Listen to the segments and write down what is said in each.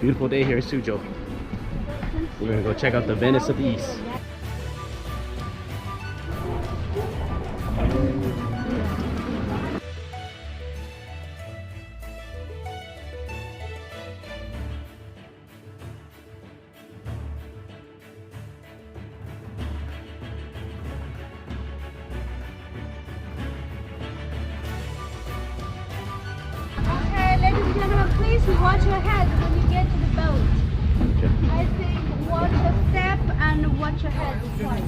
Beautiful day here in Suzhou. We're gonna go check out the Venice of the East. Ladies and gentlemen, please watch your head when you get to the boat. Okay. I think watch a step and watch your head twice.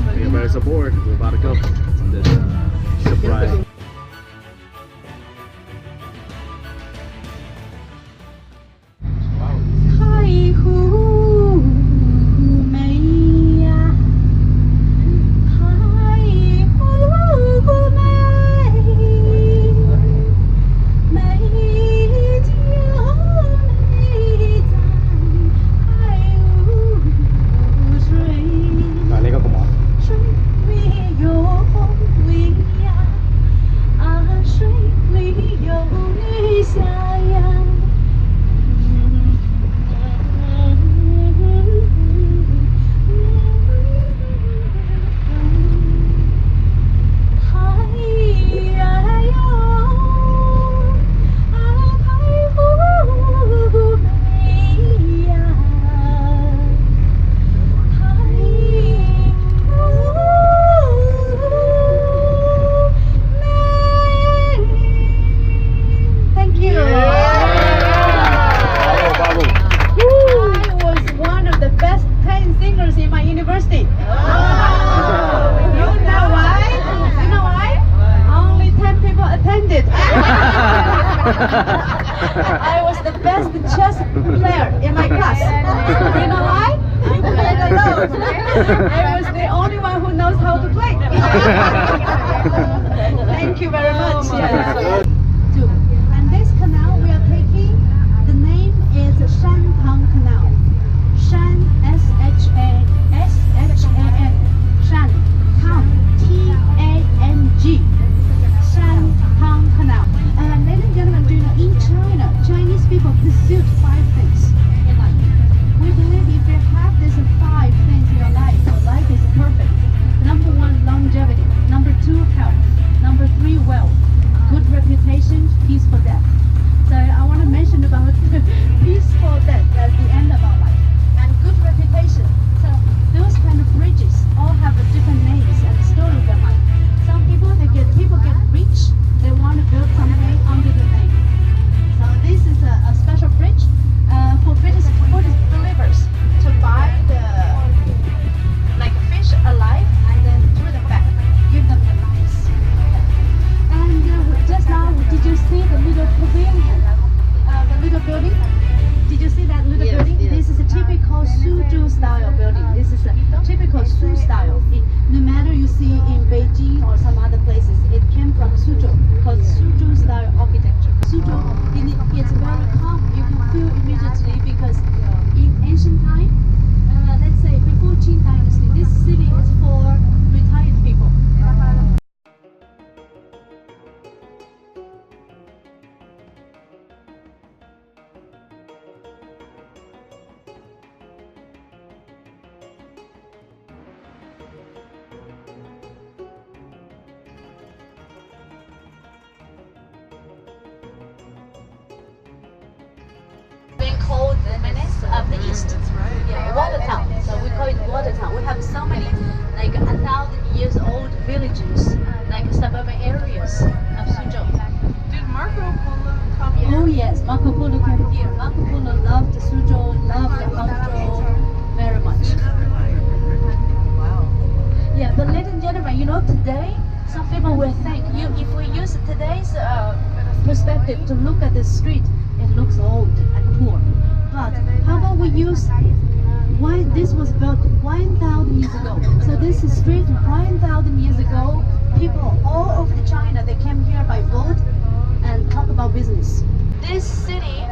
Everybody's aboard. We're about to go on this surprise. I was the best chess player in my class. You know why? You played alone. I was the only one who knows how to play. Thank you very much. And this canal we are taking, the name is Shangtang Canal. Shan, S-H-A-N, Shan, Tang, T-A-N-G. Shangtang Canal. Ladies and gentlemen, do you know in China, Chinese people pursue 5 things in life. We believe if you have these 5 things in your life, is perfect. Number 1, longevity. Number 2, health. Number 3, wealth. Good reputation, peaceful death. So I want to mention about peaceful death at the end of our life. And good reputation. So those kind of bridges all have different names and story behind. Some people get rich, they want to build something under the name. So this is a special bridge for Buddhist believers to buy the fish alive and then throw them back, give them the lives. And just now, did you see the little pavilion, the little building? Did you see that little building? Yes. This is a typical Suzhou style building. This is a typical Suzhou style. No matter you see in Beijing or some other places, it came from Suzhou, called Suzhou style architecture. Suzhou, it's very calm. You can feel immediately because in ancient time, let's say before Qing Dynasty, this city is for retired people. Called the Venice of the East. Yeah, water town. So we call it water town. We have so many 1,000 years old villages, suburban areas of Suzhou. Did Marco Polo come here? Oh yes, Marco Polo came here. Marco Polo loved Suzhou, loved Hangzhou very much. Wow. Yeah, but ladies and gentlemen, today some people will think if we use today's perspective to look at the street, it looks old and poor. But how about we use why this was built 1,000 years ago? So this is street 1,000 years ago. People all over China, they came here by boat and talk about business. This city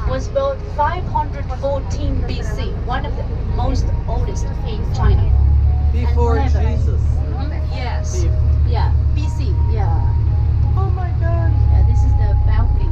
was built 514 BC, one of the most oldest in China. Before And never- Jesus. Yes. Yeah, BC. Yeah. Oh my God. Yeah, this is the balcony.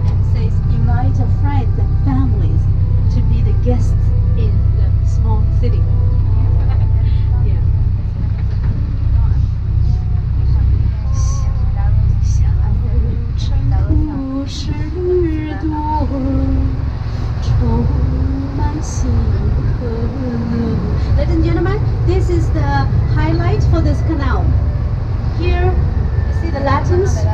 And says invite a friend and families to be the guests in the small city. Yeah. 小城故事多，充满星河。Ladies and gentlemen, this is the highlight for this canal. Here, you see the Latins.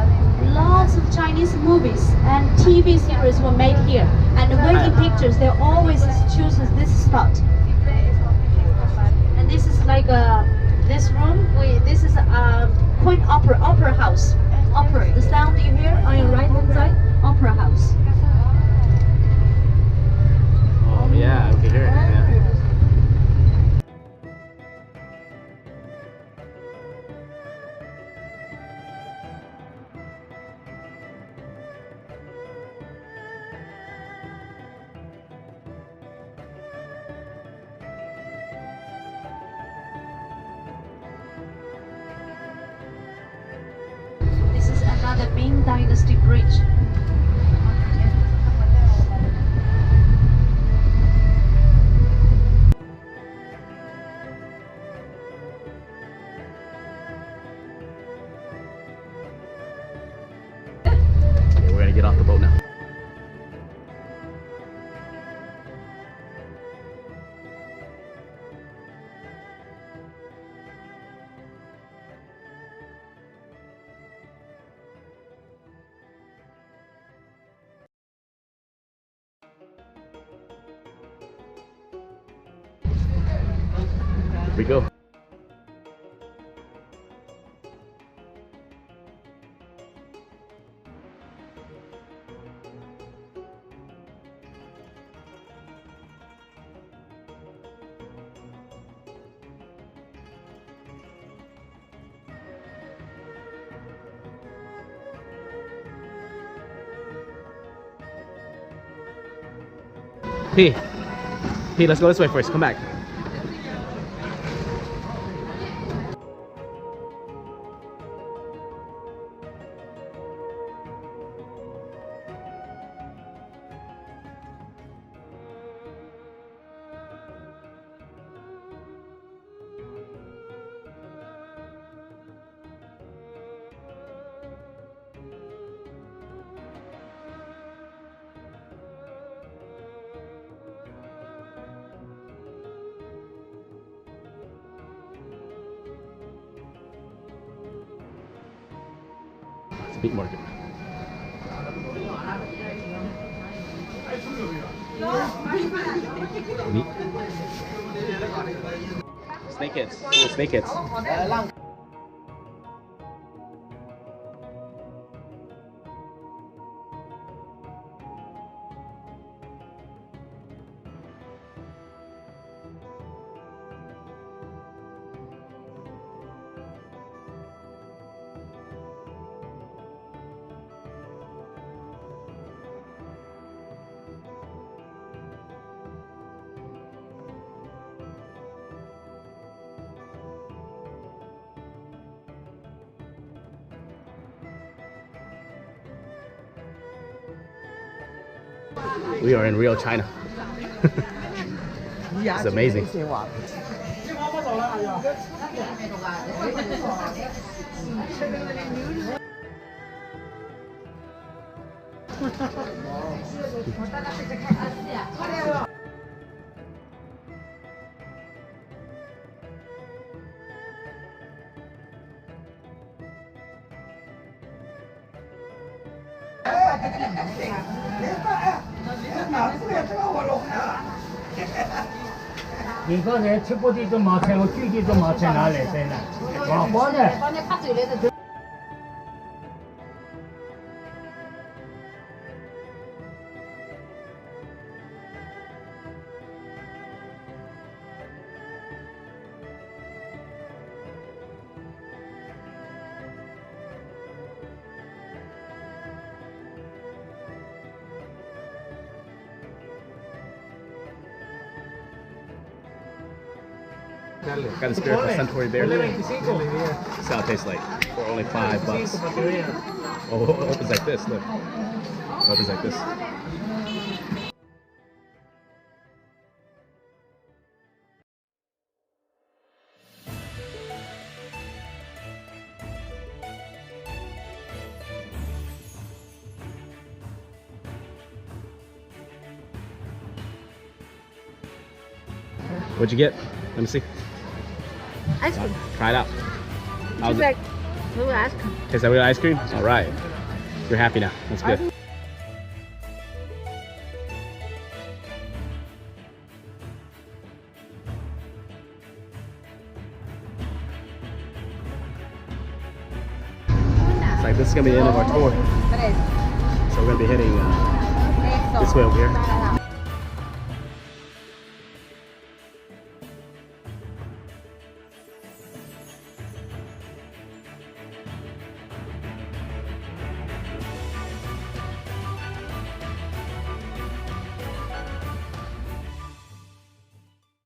Lots of Chinese movies and TV series were made here. And the wedding pictures, they always choose this spot. And this is like this room. This is a Queen Opera House. Opera. The sound you hear on your right hand side, Opera House. Oh yeah, we can hear it. Yeah. This is another Ming Dynasty bridge. Okay, we're gonna get off the boat now. Here we go. P, let's go this way first. Come back. It's a big market. Meat. Snakeheads. Little snakeheads. We are in real China. It's amazing. 이거는 칠보디도 마찬가지, 쥐기도 마찬가지 세나. 와, 뭐네? 把那拍嘴来的。 Got a spirit for Centauri bear. Only See 25. how it tastes like. For only $5. Oh, it opens like this. Look. It opens like this. What'd you get? Let me see. Ice cream. Try it out. How's It's it? like little ice cream. Is that real ice cream? All right. You're happy now. That's good. It's like this is gonna be the end of our tour. So we're gonna be heading this way over here.